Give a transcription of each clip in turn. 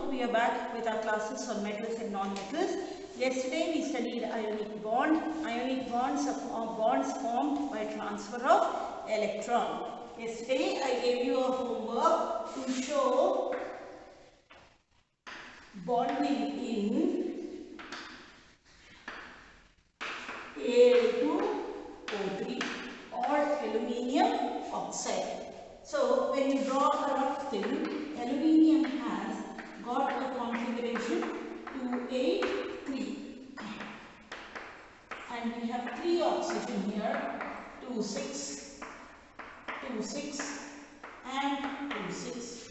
everyone, we are back with our classes on metals and non-metals. Yesterday we studied ionic bond. Ionic bonds are bonds formed by transfer of electron. Yesterday I gave you a homework to show bonding in Al2O3 or aluminium oxide. So when you draw a rough thing, aluminium has got a configuration 283 and we have 3 oxygen here, 26, 26 and 26.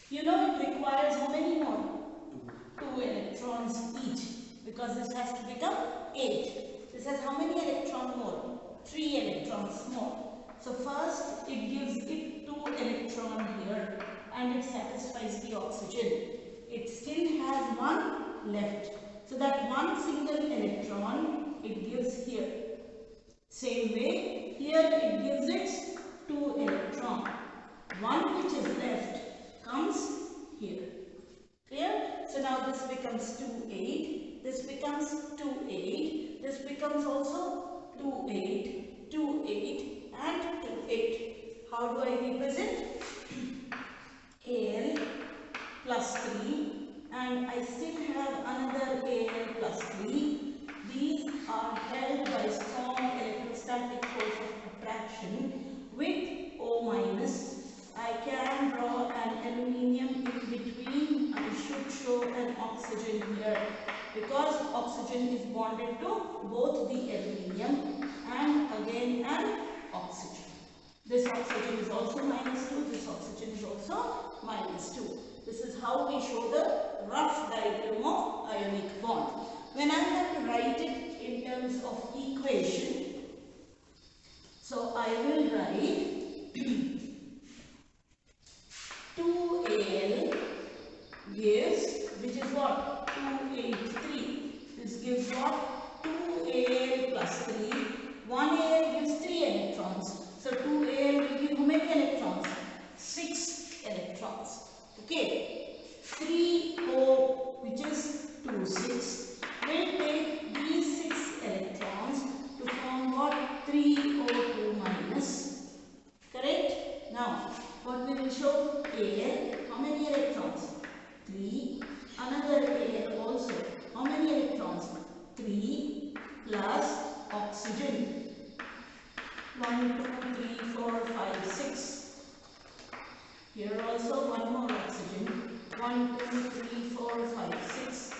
You know it requires how many more? 2 electrons each, because this has to become 8. This has how many electrons more? 3 electrons more. So first it gives it 2 electrons here and it satisfies the oxygen. It still has 1 left. So that one single electron it gives here. Same way, here it gives it 2 electrons. One which is left comes here. Clear? So now this becomes 2, 8. This becomes 2, 8. This becomes also 2, 8, 2, 8 and 2, 8. How do I represent? Al plus 3 and I still have another Al plus 3. These are held by strong electrostatic force of attraction with O minus. I can draw an aluminium in between. I should show an oxygen here because oxygen is bonded to both the aluminium and again an oxygen. This oxygen is also minus 2. This oxygen is also minus 2. This is how we show the rough diagram of ionic bond. When I have to write it in terms of equation, so I will write 2Al gives, which is what? 283. This gives what? 2Al plus 3. 1Al gives 3 electrons. So 2Al will give how many electrons? 6 electrons. Okay. 3O, which is 2, 6, will take these 6 electrons to form what? 3O2 minus. Correct? Now, what we will show? Al, how many electrons? 3. Another Al also. How many electrons? 3 plus oxygen. 1, 2, 3, 4, 5, 6. Here also one more oxygen. 1, 2, 3, 4, 5, 6.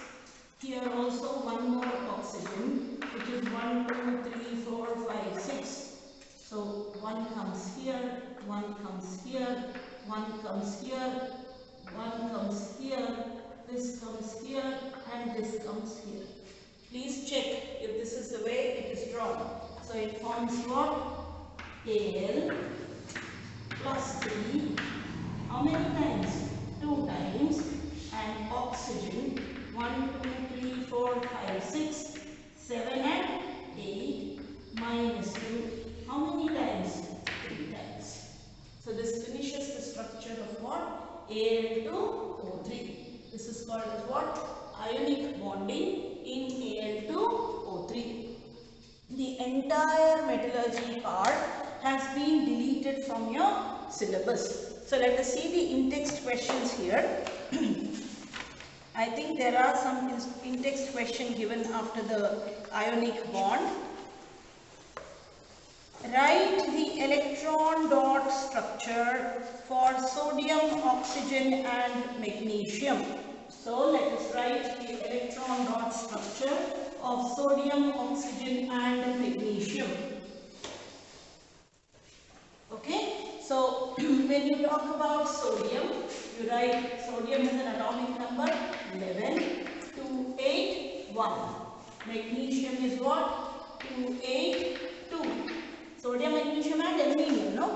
Here also one more oxygen, which is 1, 2, 3, 4, 5, 6. So one comes here, one comes here, one comes here, one comes here, this comes here, and this comes here. Please check if this is the way it is drawn. So it forms what? Al plus 3. How many times? 2 times. And oxygen 1, 2, 3, 4, 5, 6, 7 and 8 minus 2. How many times? 3 times. So this finishes the structure of what? Al2O3. This is called as what? Ionic bonding in Al2O3. The entire metallurgy part has been deleted from your syllabus. So let us see the in-text questions here. I think there are some in-text questions given after the ionic bond. Write the electron dot structure for sodium, oxygen and magnesium. So let us write the electron dot structure of sodium, oxygen and magnesium. Okay, so when you talk about sodium, you write sodium is an atomic number 11, 281. Magnesium is what? 282. Sodium, magnesium and aluminium, no?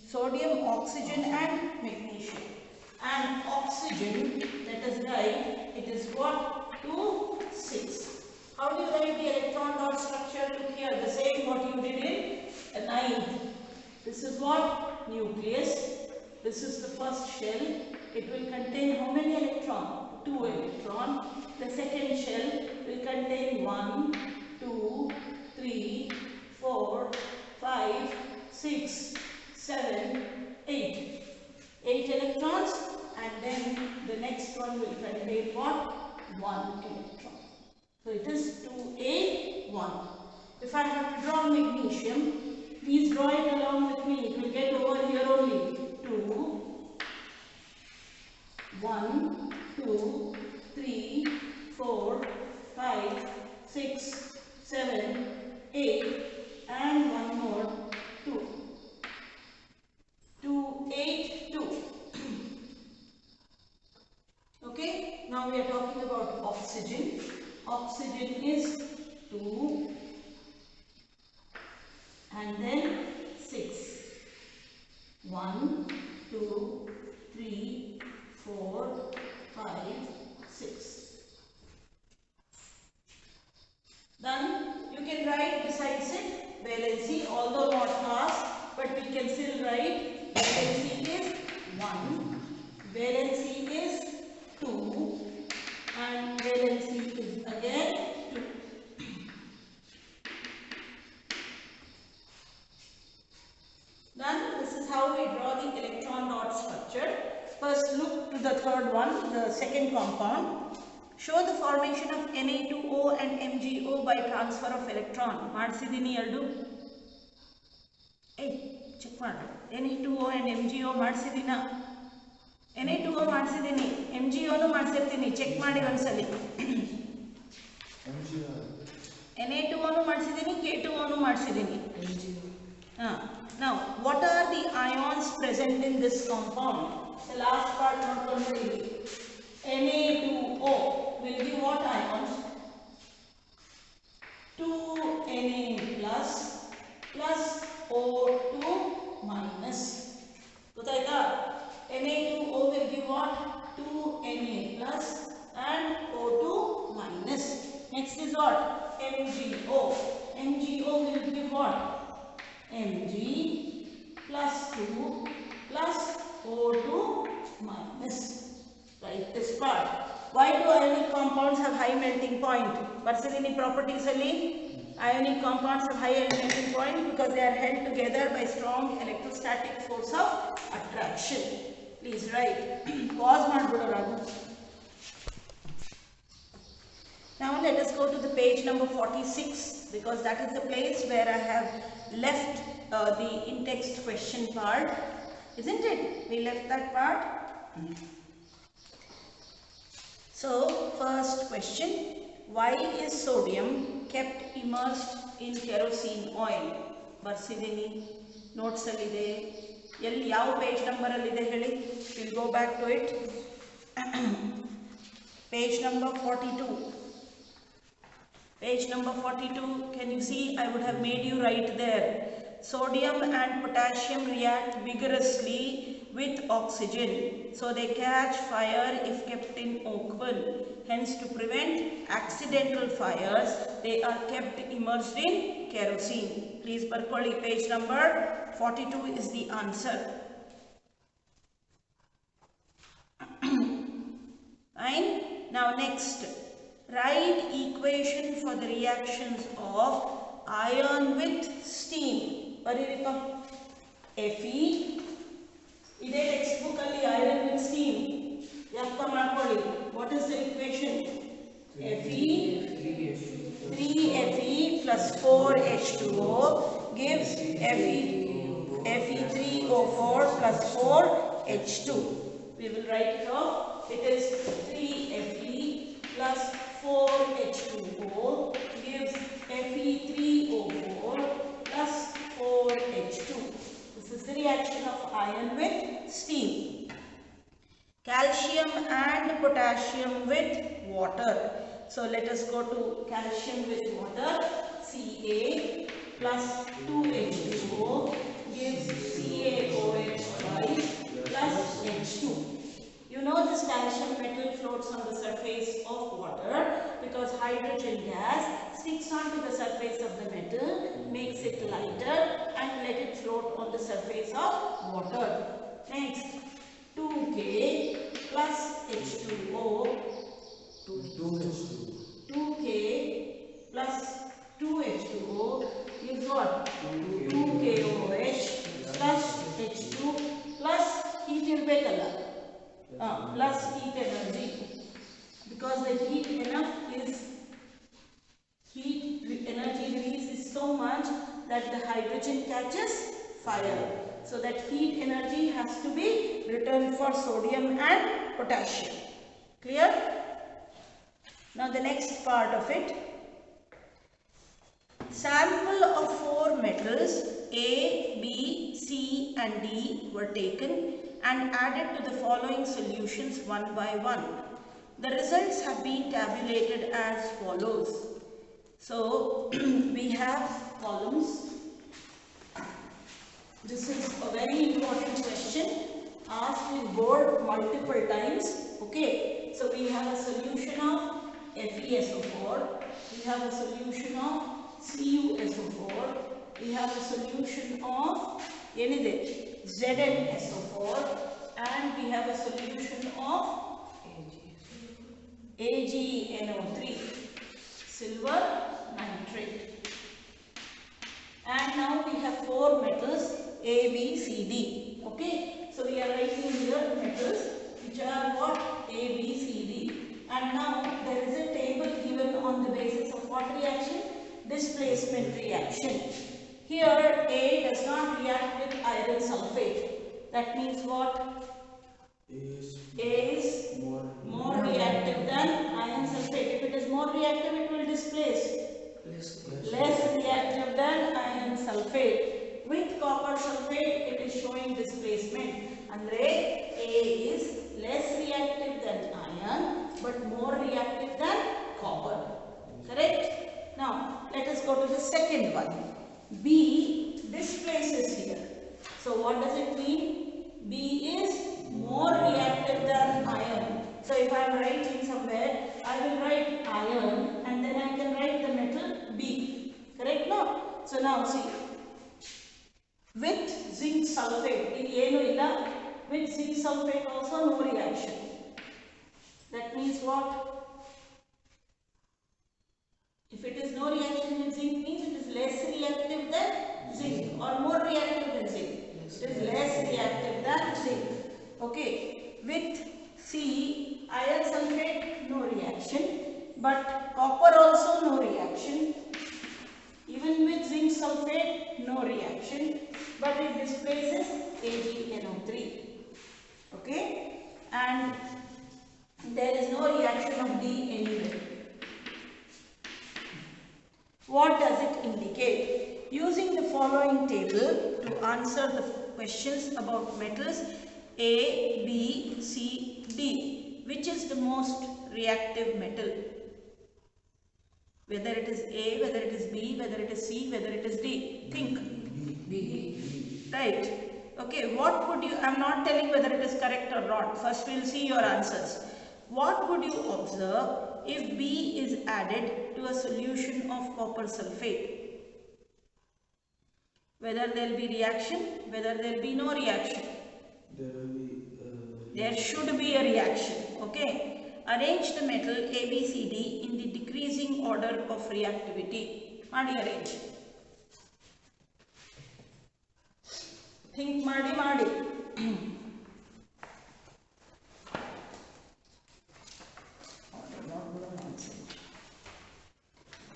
Sodium, oxygen and magnesium. And oxygen, let us write, it is what? 2, 6. How do you write the electron dot structure to here? The same what you did in a 9th. This is what? Nucleus. This is the first shell. it will contain how many electrons? 2 electrons. The second shell will contain 1, 2, 3, 4, 5, 6, 7, 8. 8 electrons, and then the next one will contain what? 1 electron. So it is 2A1. If I have to draw magnesium, please draw it along with me. It will get over here only. 2, 1, 2, 3, 4, 5, 6, 7, 8, and one more 2. 2, 8, 2. Okay, now we are talking about oxygen. Oxygen is 2 and then 6. 1, 2, 3, 4, 5, 6. Then you can write besides it valency, although not asked, but we can still write valency is 1, valency is 2, and valency is again 2. Then this is how we draw the electron dot structure. First look to the third one, the second compound. Show the formation of Na2O and MgO by transfer of electron. Marsidini erdu. Check maadu. Na2O and MgO marsidina. Na2O marsidini. MgO nu marsirdini. Check maadi ondsali. Na2O nu marsidini, K2O nu marsidini. Now, what are the ions present in this compound? The last part not completely. Na2O will give what ions? 2Na plus O2 minus. Na2O will give what? 2Na plus and O2 minus. Next is what? MgO. MgO will give what? Mg plus 2 plus O2 minus. Write this part. Why do ionic compounds have high melting point? Marsidini properties alli ionic compounds have high melting point because they are held together by strong electrostatic force of attraction. Please write. Pause madbidu Raghu. Now let us go to the page number 46 because that is the place where I have left the in-text question part. Isn't it? We left that part. So, first question. Why is sodium kept immersed in kerosene oil? Barsidini, notes alide. Yelli yav page number alide heli. We'll go back to it. Page number 42. Page number 42, can you see? I would have made you write there. Sodium and potassium react vigorously with oxygen. So they catch fire if kept in oven. Hence, to prevent accidental fires, they are kept immersed in kerosene. Please barkoli, page number 42 is the answer. Fine. Now next. Write equation for the reactions of iron with steam. Paririka. Fe. Ide textbook alli iron with steam. Yappa ಮಾಡ್ಕೊಳ್ಳಿ. What is the equation? Fe 3Fe plus 4H2O gives Fe3O4 plus 4H2. We will write it off. It is 3Fe plus 4H2O gives Fe3O4 plus 4H2. This is the reaction of iron with steam. Calcium and potassium with water. So let us go to calcium with water. Ca plus 2H2O gives CaOH twice plus H2. You know this calcium metal floats on the surface of water because hydrogen gas sticks onto the surface of the metal, makes it lighter and let it float on the surface of water. Next, 2K plus H2O. 2K plus 2H2O gives what? 2KOH plus H2 plus heat irbekalla. Plus heat energy. Because the heat energy release is so much that the hydrogen catches fire. So that heat energy has to be returned for sodium and potassium. Clear? Now the next part of it. Sample of 4 metals A, B, C and D were taken and added to the following solutions one by one. The results have been tabulated as follows. So we have columns. This is a very important question asked in board multiple times. Okay, so we have a solution of FeSO4, we have a solution of CuSO4, we have a solution of ZnSO4, and we have a solution of AgNO3, silver nitrate. And now we have 4 metals A, B, C, D. Okay, so we are writing here metals which are what? A, B, C, D. And now there is a table given on the basis of what reaction? Displacement reaction. Here A does not react with iron sulfate. That means what? A is more reactive than iron sulfate. If it is more reactive, it will displace. Less reactive than iron sulfate. With copper sulfate, it is showing displacement. Andre A is less reactive than iron but more reactive than copper. Correct? Now let us go to the second one. B displaces here. So what does it mean? B is more reactive than iron. So if I am writing somewhere, I will write iron and then I can write the metal B. Correct? No? So now see. With zinc sulfate, with zinc sulfate also no reaction. That means what? If it is no reaction with zinc, means it is less reactive than zinc or more reactive than zinc. It is less reactive than zinc. Okay. With C, iron sulfate, no reaction. But copper also no reaction. Even with zinc sulfate, no reaction. But it displaces AgNO3. Okay. And there is no reaction of D anywhere. What does it indicate? Using the following table to answer the questions about metals A, B, C, D, which is the most reactive metal? Whether it is A, whether it is B, whether it is C, whether it is D. Think. B. Right. Okay, what would you, I am not telling whether it is correct or not. First we will see your answers. What would you observe if B is added to a solution of copper sulfate? Whether there will be reaction, whether there will be no reaction. There should be a reaction. Okay. Arrange the metal ABCD in the decreasing order of reactivity. Madi arrange. Think Madi.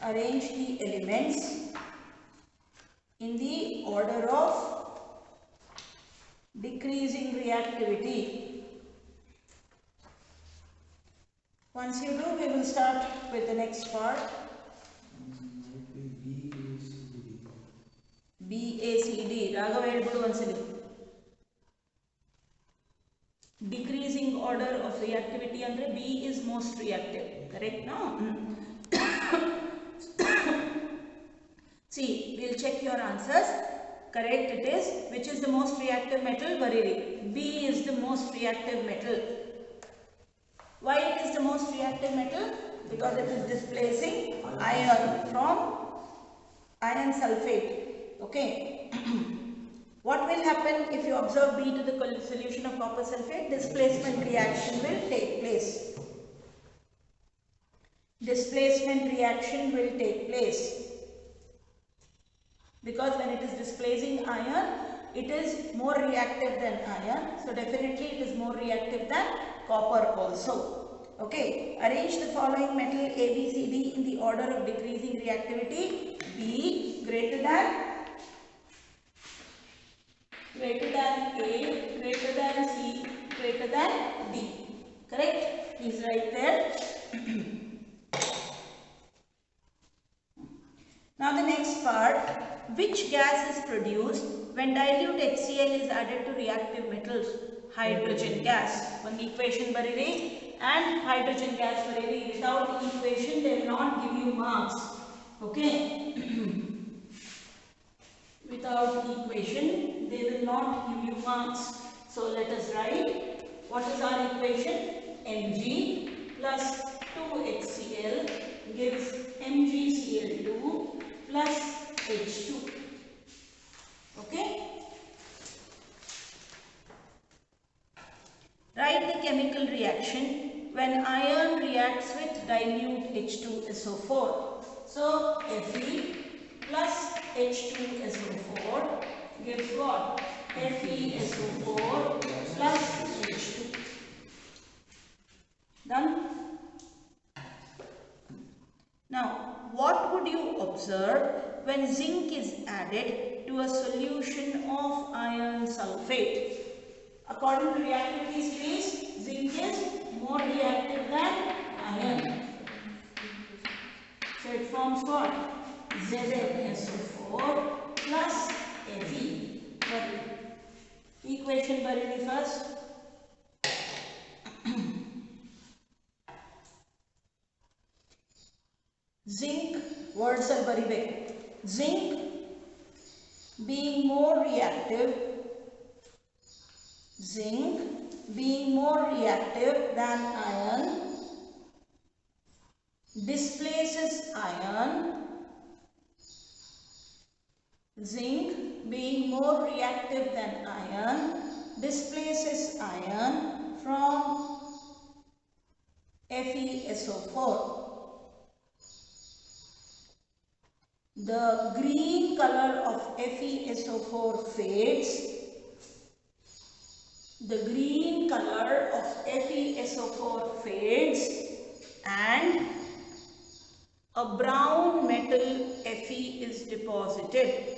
Arrange the elements in the order of decreasing reactivity. Once you do, we will start with the next part. BACD. Raghav, help once again. Decreasing order of reactivity andre B is most reactive. Correct? No? See, we will check your answers. Correct it is. Which is the most reactive metal? Bariri. B is the most reactive metal. Why it is the most reactive metal? Because it is displacing iron from iron sulfate. Okay. What will happen if you observe B to the solution of copper sulfate? Displacement reaction will take place. Displacement reaction will take place. Because when it is displacing iron, it is more reactive than iron. So definitely it is more reactive than copper also. Okay. Arrange the following metal A, B, C, D in the order of decreasing reactivity. B greater than A, greater than C, greater than D. Correct? Please write there. Now the next part, which gas is produced when dilute HCl is added to reactive metals? Hydrogen gas. One equation bariri and hydrogen gas bariri. Without equation they will not give you marks. Okay. Without equation they will not give you marks. So let us write, what is our equation? Mg plus 2HCl gives MgCl2 plus H2. Okay. Write the chemical reaction when iron reacts with dilute H2SO4. So Fe plus H2SO4 gives what? FeSO4 plus H2. Done? Now, what would you observe when zinc is added to a solution of iron sulfate? According to reactivity series, zinc is more reactive than iron. So it forms what? ZnSO4 plus Fe. Equation barili first. Zinc, words are baribe. Zinc being more reactive, than iron, displaces iron. Zinc being more reactive than iron, displaces iron from FeSO4. The green color of FeSO4 fades. The green color of FeSO4 fades and a brown metal Fe is deposited.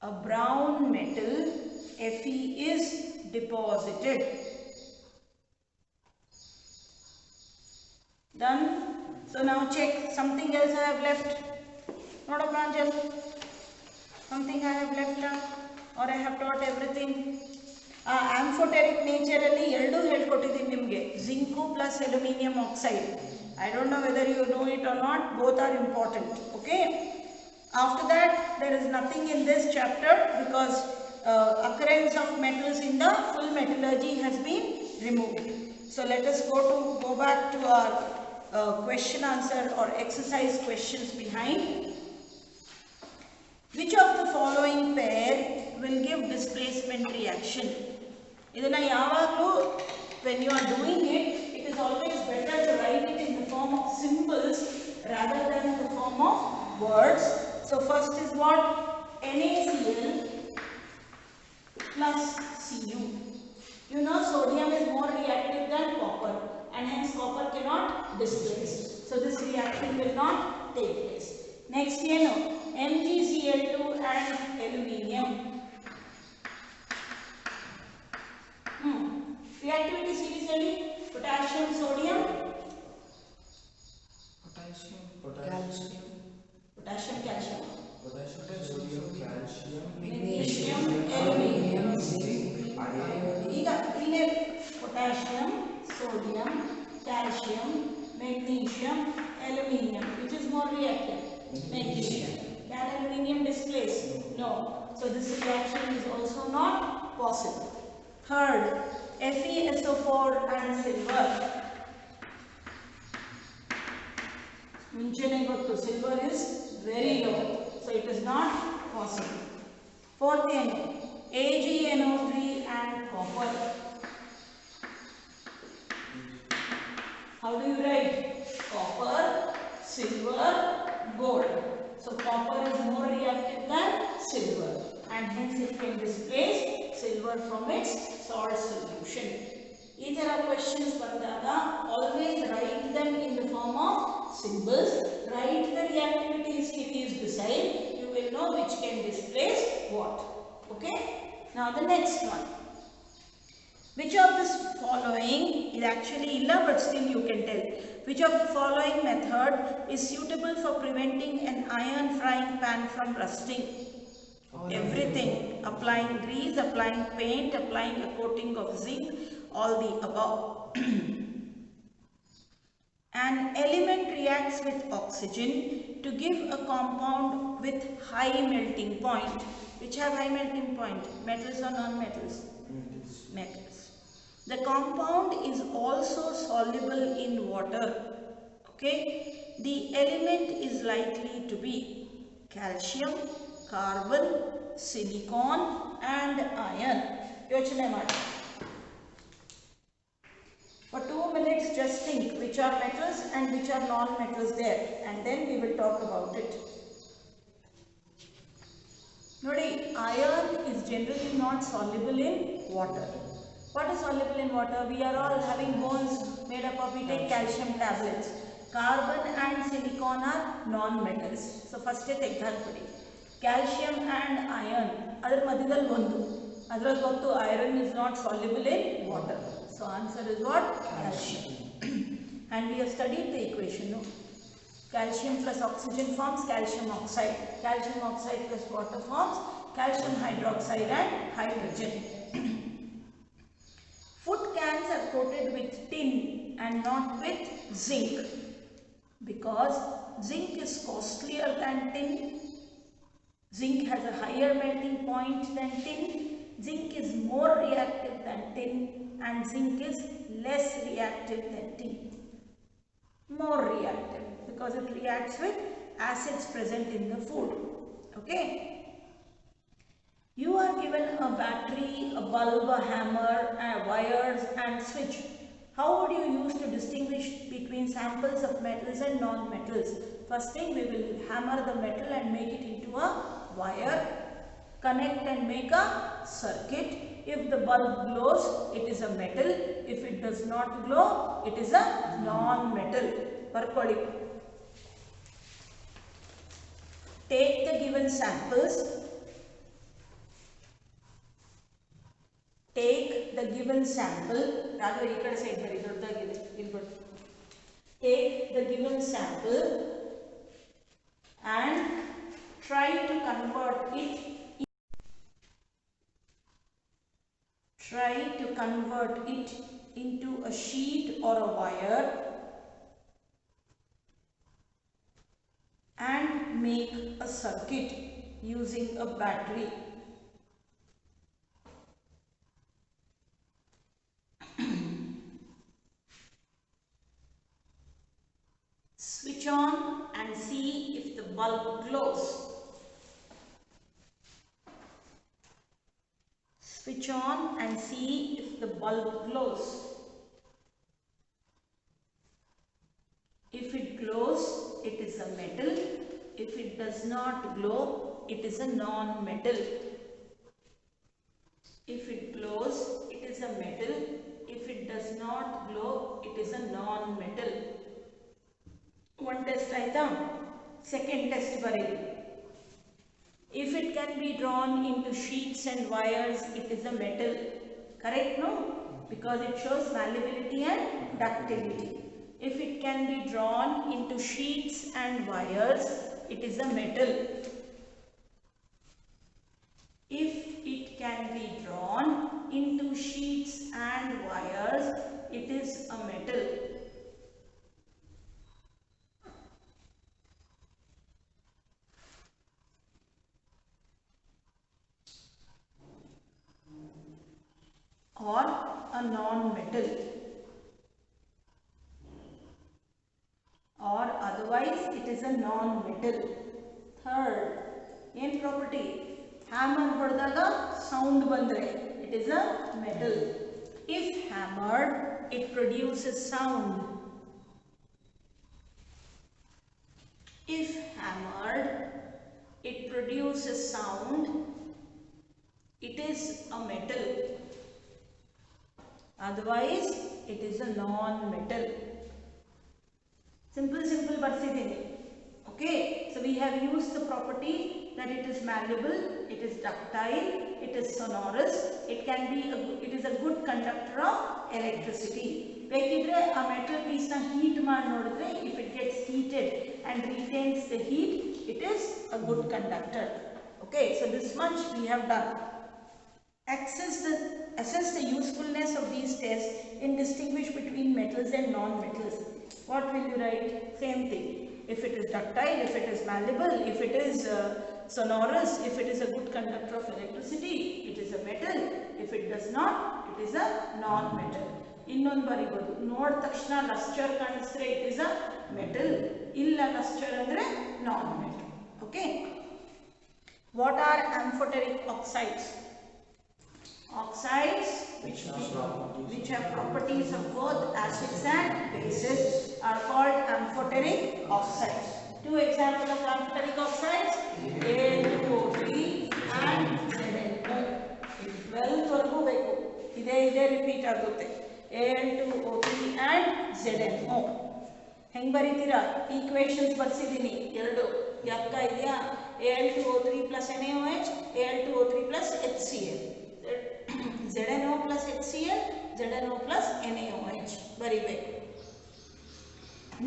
A brown metal Fe is deposited. Done? So now check, something else I have left. Not a Pranjal. Something I have left now, or I have taught everything. Amphoteric nature alli erdu helkottidini nimge. Zinc plus aluminium oxide. I don't know whether you know it or not. Both are important. Okay. After that, there is nothing in this chapter because occurrence of metals in the full metallurgy has been removed. So let us go back to our question answer or exercise questions behind. Which of the following pair will give displacement reaction? Idana yavaglu, when you are doing it, it is always better to write it in the form of symbols rather than in the form of words. So first is what? NaCl plus Cu. You know sodium is more reactive than copper and hence copper cannot displace. So this reaction will not take place. Next, MgCl2 and aluminium. Reactivity series alli potassium, sodium. Potassium, calcium. Sodium, calcium, Magnesium, aluminium. Potassium, sodium, calcium, magnesium, aluminium. Which is more reactive? Magnesium. Can aluminium displace? No. So this reaction is also not possible. Third, FeSO4 and silver. Silver is very low, so it is not possible. Fourth NO, AgNO3 and copper. How do you write? Copper, silver, gold. So copper is more reactive than silver and hence it can displace silver from its salt solution. These are questions bandaga always write them in the form of symbols. Write the reactivity series beside. You will know which can displace what. Okay. Now the next one. Which of this following is actually illa but still you can tell. Which of the following method is suitable for preventing an iron frying pan from rusting? Everything. Applying grease, applying paint, applying a coating of zinc, all the above. An element reacts with oxygen to give a compound with high melting point. Which have high melting point? Metals or non-metals? Metals. The compound is also soluble in water. Okay. The element is likely to be calcium, carbon, silicon and iron. Yochane ಮಾಡಿ. For 2 minutes just think which are metals and which are non-metals there and then we will talk about it. Nodi, iron is generally not soluble in water. What is soluble in water? We are all having bones made up of, we take calcium tablets. Carbon and silicon are non-metals. So first take calcium and iron. Adar madhyadalli ondu. Adral gottu iron is not soluble in water. So answer is what? Calcium. And we have studied the equation. No? Calcium plus oxygen forms calcium oxide. Calcium oxide plus water forms calcium hydroxide and hydrogen. Food cans are coated with tin and not with zinc because zinc is costlier than tin. Zinc has a higher melting point than tin. Zinc is more reactive than tin and zinc is less reactive than tin. More reactive because it reacts with acids present in the food. Okay. You are given a battery, a bulb, a hammer, wires and switch. How would you use to distinguish between samples of metals and non-metals? First thing, we will hammer the metal and make it into a wire, connect and make a circuit. If the bulb glows, it is a metal. If it does not glow, it is a non-metal. Barkodi. Take the given samples. Take the given sample. Take the given sample and try to convert it into a sheet or a wire and make a circuit using a battery. Switch on and see if the bulb glows. Switch on and see if the bulb glows. If it glows, it is a metal. If it does not glow, it is a non-metal. If it glows, it is a metal. If it does not glow, it is a non-metal. One test item. Second test bareli. If it can be drawn into sheets and wires, it is a metal. Correct, no? Because it shows malleability and ductility. If it can be drawn into sheets and wires, it is a metal. If it can be drawn into sheets and wires, it is a metal. Or a non-metal, or otherwise it is a non-metal. Third, in property, hammer ಹೊಡೆದಾಗ sound ಬಂದ್ರೆ it is a metal. If hammered, it produces sound. If hammered, it produces sound. It is a metal. Otherwise, it is a non-metal. Simple ಬರ್ಸಿದ್ದೀನಿ. Okay, so we have used the property that it is malleable, it is ductile, it is sonorous, it is a good conductor of electricity. ಬೇಕಿದ್ರೆ ಆ metal piece ನ heat ಮಾಡಿ ನೋಡಿದ್ರೆ if it gets heated and retains the heat, it is a good conductor. Okay, so this much we have done. Assess the usefulness of these tests in distinguish between metals and non-metals. What will you write? Same thing. If it is ductile, if it is malleable, if it is sonorous, if it is a good conductor of electricity, it is a metal. If it does not, it is a non-metal. ಇನ್ನೊಂದು ಬರಿಬೋದು, ನೋಡಿದ ತಕ್ಷಣ ಲಸ್ಚರ್ ಕಾಣಿಸಿದ್ರೆ it is a metal, ಇಲ್ಲ ಲಸ್ಚರ್ ಅಂದ್ರೆ non-metal. Okay. What are amphoteric oxides? Oxides which have properties of both acids and bases are called amphoteric oxides. Two examples of amphoteric oxides, Al2O3 and ZnO. 12 ವರೆಗೂ ಬೇಕು, ಇದೇ repeat ಆಗುತ್ತೆ. Al2O3 and ZnO. ಹೆಂಗ್ ಬರೀತೀರಾ? Equations ಬರ್ಸಿದ್ದೀನಿ ಎರಡು, ಯಾಕ ಇದೆಯಾ? Al2O3 plus NaOH, Al2O3 plus HCl. ZnO plus HCl, ZnO plus NaOH. ಬರಿಬೇಕು.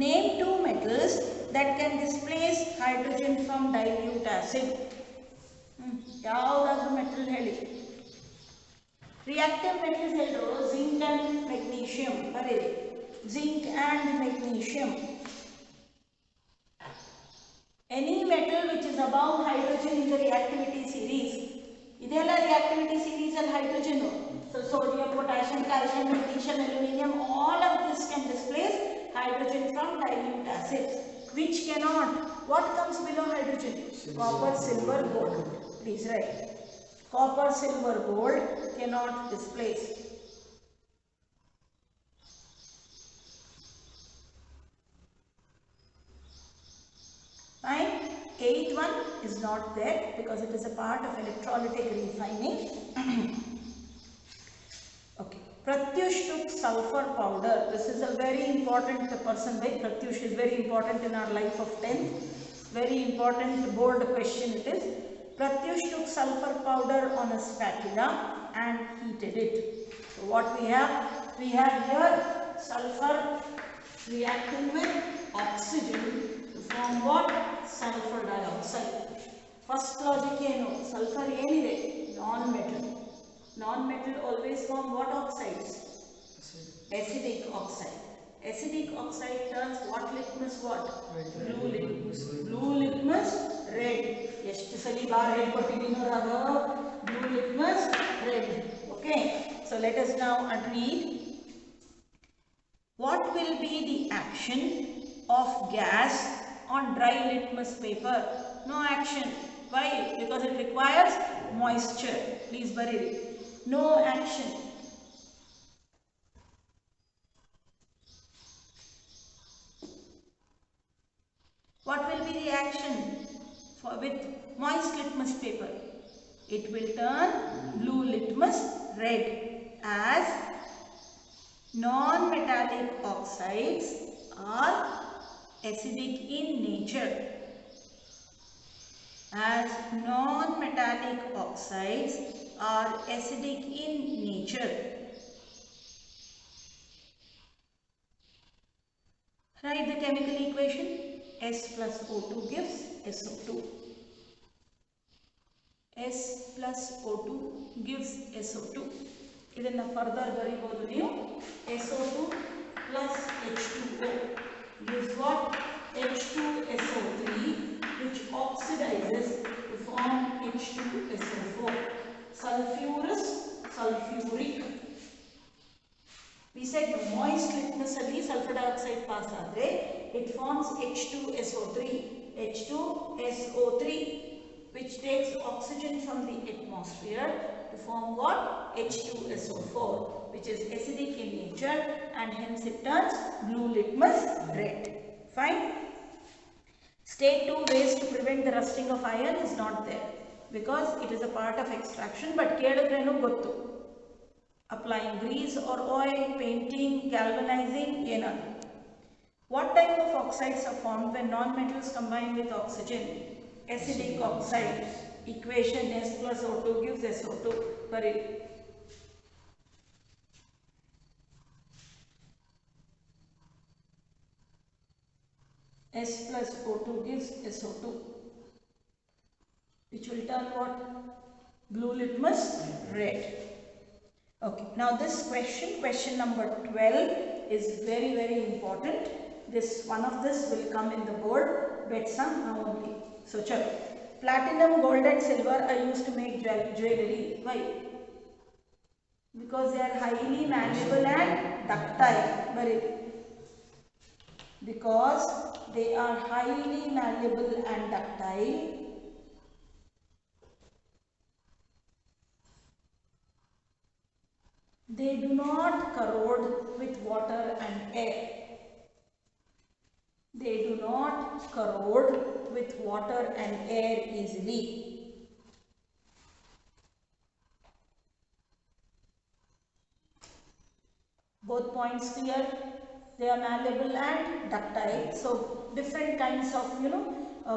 Name two metals that can displace hydrogen from dilute acid. ಯಾವುದಾದ್ರೂ ಮೆಟಲ್ ಹೇಳಿ. ರಿಯಾಕ್ಟಿವ್ ಮೆಟಲ್ಸ್ ಹೇಳಿದ್ರು zinc and magnesium. ಬರೀರಿ, zinc and magnesium. Any metal which is above hydrogen in the reactivity series. ಇದೆಲ್ಲ reactivity series ಅಲ್ಲಿ hydrogen. So sodium, potassium, calcium, magnesium, aluminum, all of this can displace hydrogen from dilute acids. Which cannot? What comes below hydrogen? Copper, silver, gold. Please write. Copper, silver, gold cannot displace. Fine. Eighth one is not there because it is a part of electrolytic refining. Okay. Pratyush took sulfur powder. This is a very important person by Pratyush is very important in our life of 10th. Very important board question it is. Pratyush took sulfur powder on a spatula and heated it. So what we have here sulfur reacting with oxygen to form what? Sulfur dioxide. First logic ಏನು? Sulfur ಏನಿದೆ? Non-metal. Non-metal always form what oxides? Acidic oxide. Acidic oxide turns what litmus what? Blue litmus. Blue litmus red. ಎಷ್ಟು ಸಲ bar ಹೇಳ್ಕೊಟ್ಟಿದ್ದೀನೋ ಅದು blue litmus red. Okay. So let us now read. What will be the action of gas on dry litmus paper? No action. Why? Because it requires moisture. Please bury it. No action. What will be the action with moist litmus paper? It will turn blue litmus red as non-metallic oxides are acidic in nature. As non-metallic oxides are acidic in nature. Write the chemical equation. S plus O2 gives SO2. S plus O2 gives SO2. ಇದನ್ನ further ಬರೀಬಹುದು ನೀವು. SO2 plus H2O gives what? H2SO3 which oxidizes to form H2SO4. Sulfurous, sulfuric. We said moist litmus alli sulfur dioxide pass ಆದರೆ it forms H2SO3. H2SO3. which takes oxygen from the atmosphere to form what? H2SO4, which is acidic in nature, and hence it turns blue litmus red. Fine. State 2, ways to prevent the rusting of iron, is not there because it is a part of extraction, but kedadrenu gottu. Applying grease or oil, painting, galvanizing, yenadu. What type of oxides are formed when non-metals combine with oxygen? Acidic oxide. Equation S plus O2 gives SO2. Buried. S plus O2 gives SO2, which will turn what? Blue litmus red. Okay, now this question number 12 is very, very important. One of this will come in the board, bet some only. So, chalo. Platinum, gold and silver are used to make jewelry. Why? Because they are highly malleable and ductile. Because they are highly malleable and ductile, they do not corrode with water and air. They do not corrode with water and air easily. Both points clear? They are malleable and ductile. So, different kinds of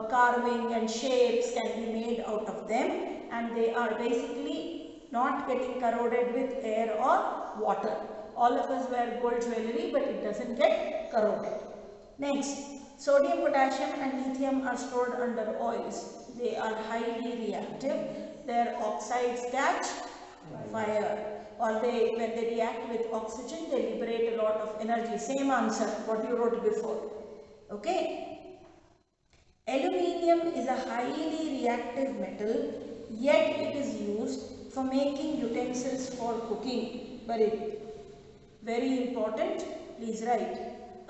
carving and shapes can be made out of them, and they are basically not getting corroded with air or water. All of us wear gold jewelry, but it doesn't get corroded. Next, sodium, potassium and lithium are stored under oils. They are highly reactive. Their oxides catch fire. Or when they react with oxygen, they liberate a lot of energy. Same answer, what you wrote before. Okay. Aluminium is a highly reactive metal, yet it is used for making utensils for cooking. Very important, please write.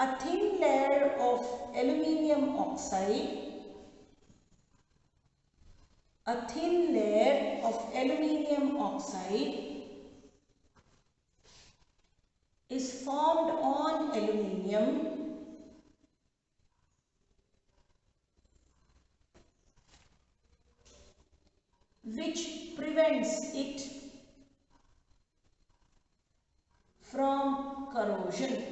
A thin layer of aluminium oxide, is formed on aluminium which prevents it from corrosion.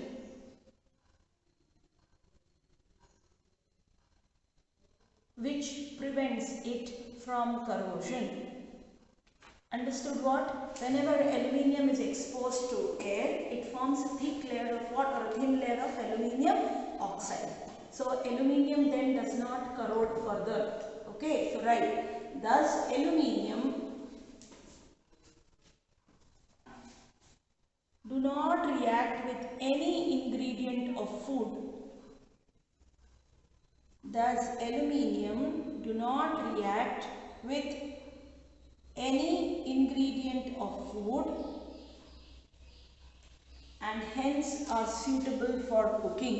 Understood what? Whenever aluminium is exposed to air, it forms a thick layer of what, or a thin layer of aluminium oxide. So aluminium then does not corrode further. Okay, so right. Thus aluminium do not react with any ingredient of food. Thus aluminium do not react with any ingredient of food and hence are suitable for cooking.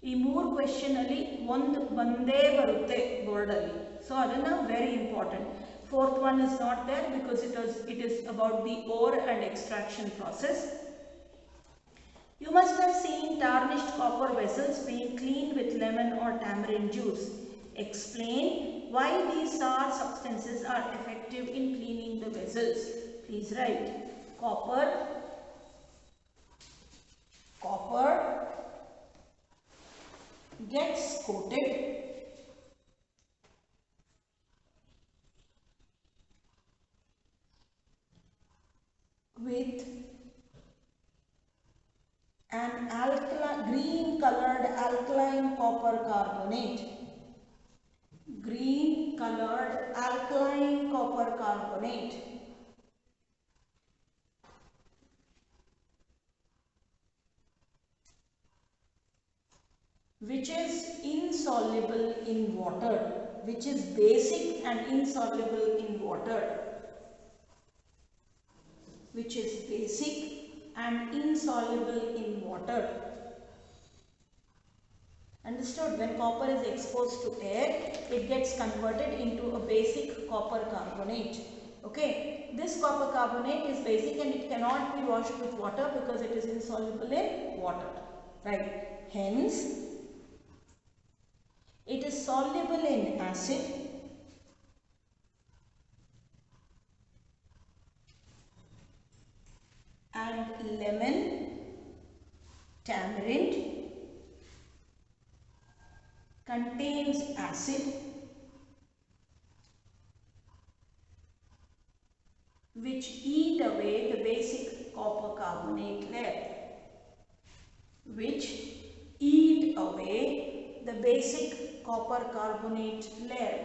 ಈ ಮೂರು question ಅಲ್ಲಿ ಒಂದೇ ಬರುತ್ತೆ board ಅಲ್ಲಿ. So ಅದನ್ನ very important. Fourth one is not there because it is about the ore and extraction process. You must have seen tarnished copper vessels being cleaned with lemon or tamarind juice. Explain why these sour substances are effective in cleaning the vessels. Please write. Copper gets coated with an green colored alkaline copper carbonate. Which is insoluble in water, which is basic and insoluble in water. Understood? When copper is exposed to air, it gets converted into a basic copper carbonate. Okay, this copper carbonate is basic and it cannot be washed with water because it is insoluble in water. Right? Hence, it is soluble in acid and lemon, tamarind contains acid which eat away the basic copper carbonate layer. Which eat away the basic copper carbonate layer.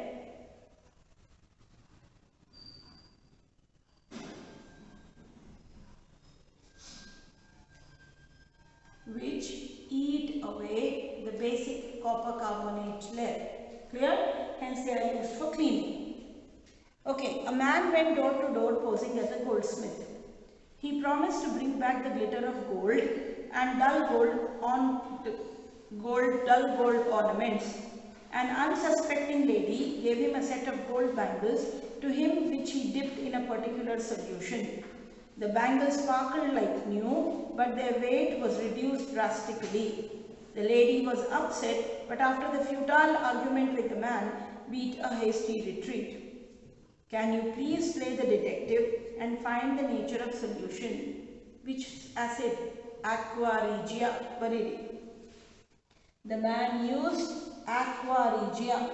Which eat away the basic copper carbonate layer. Clear? Hence they are used for cleaning. Okay, a man went door to door posing as a goldsmith. He promised to bring back the glitter of gold and dull gold ornaments. An unsuspecting lady gave him a set of gold bangles to him which he dipped in a particular solution. The bangles sparkled like new, but their weight was reduced drastically. The lady was upset, but after the futile argument with the man, beat a hasty retreat. Can you please play the detective and find the nature of solution? Which acid? Aqua regia. Baridi. The man used aqua regia.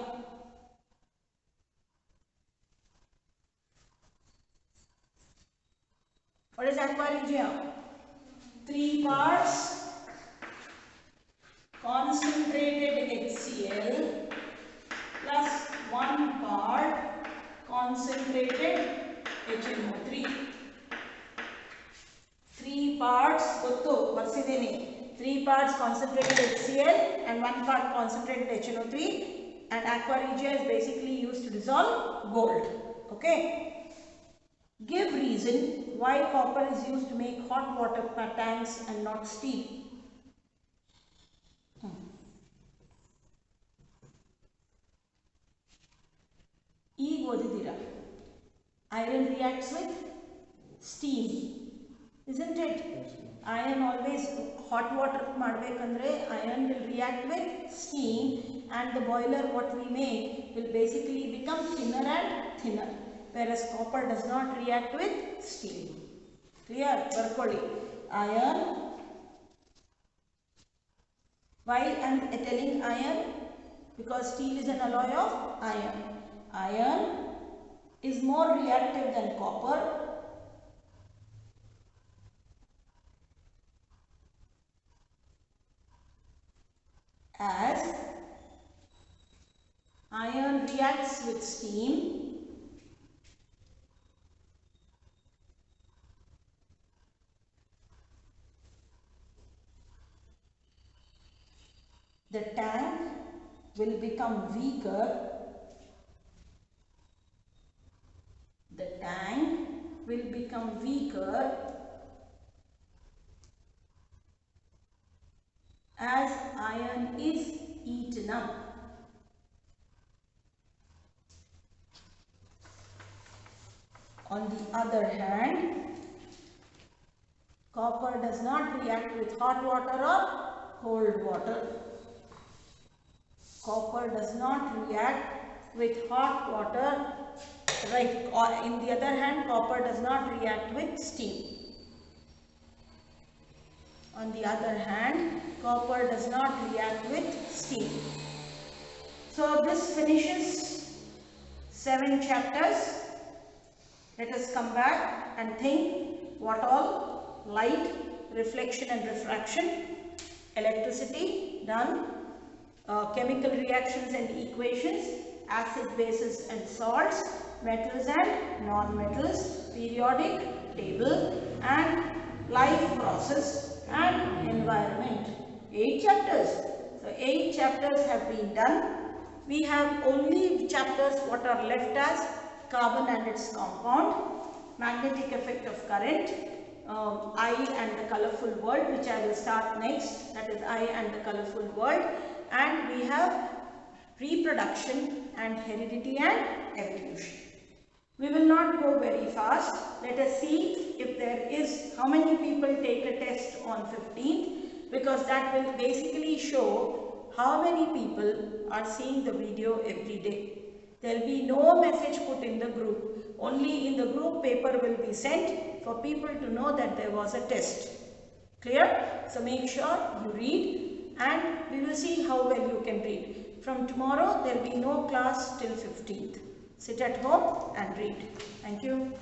What is aqua regia? 3 parts concentrated HCl plus 1 part concentrated HNO3. 3 parts gottu barsideni. 3 parts concentrated HCl and 1 part concentrated HNO3, and aqua regia is basically used to dissolve gold. Okay. Give reason why copper is used to make hot water tanks and not steam. ಈಗ ಓದಿದ್ದೀರಾ? Iron reacts with steam, isn't it? Iron always hot water ಮಾಡಬೇಕಂದ್ರೆ iron will react with steam, and the boiler what we make will basically become thinner and thinner, whereas copper does not react with steam. Clear? Barkoli. Iron. Why I am telling iron? Because steel is an alloy of iron. Iron is more reactive than copper, as iron reacts with steam the tank will become weaker. The tank will become weaker as iron is eaten up. On the other hand, copper does not react with hot water or cold water. Copper does not react with hot water. Right, in the other hand, copper does not react with steam. On the other hand, copper does not react with steam. So this finishes 7 chapters. Let us come back and think what all: light, reflection and refraction, electricity, done, chemical reactions and equations, acid, bases and salts, metals and non-metals, periodic table, and life process and environment. 8 chapters. So 8 chapters have been done. We have only chapters what are left as carbon and its compound, magnetic effect of current, I and the colorful world, which I will start next, that is I and the colorful world, and we have reproduction and heredity and evolution. We will not go very fast. Let us see if there is, how many people take a test on 15th, because that will basically show how many people are seeing the video every day. There will be no message put in the group. Only in the group paper will be sent for people to know that there was a test. Clear? So make sure you read, and we will see how well you can read. From tomorrow there will be no class till 15th. Sit at home and read. Thank you.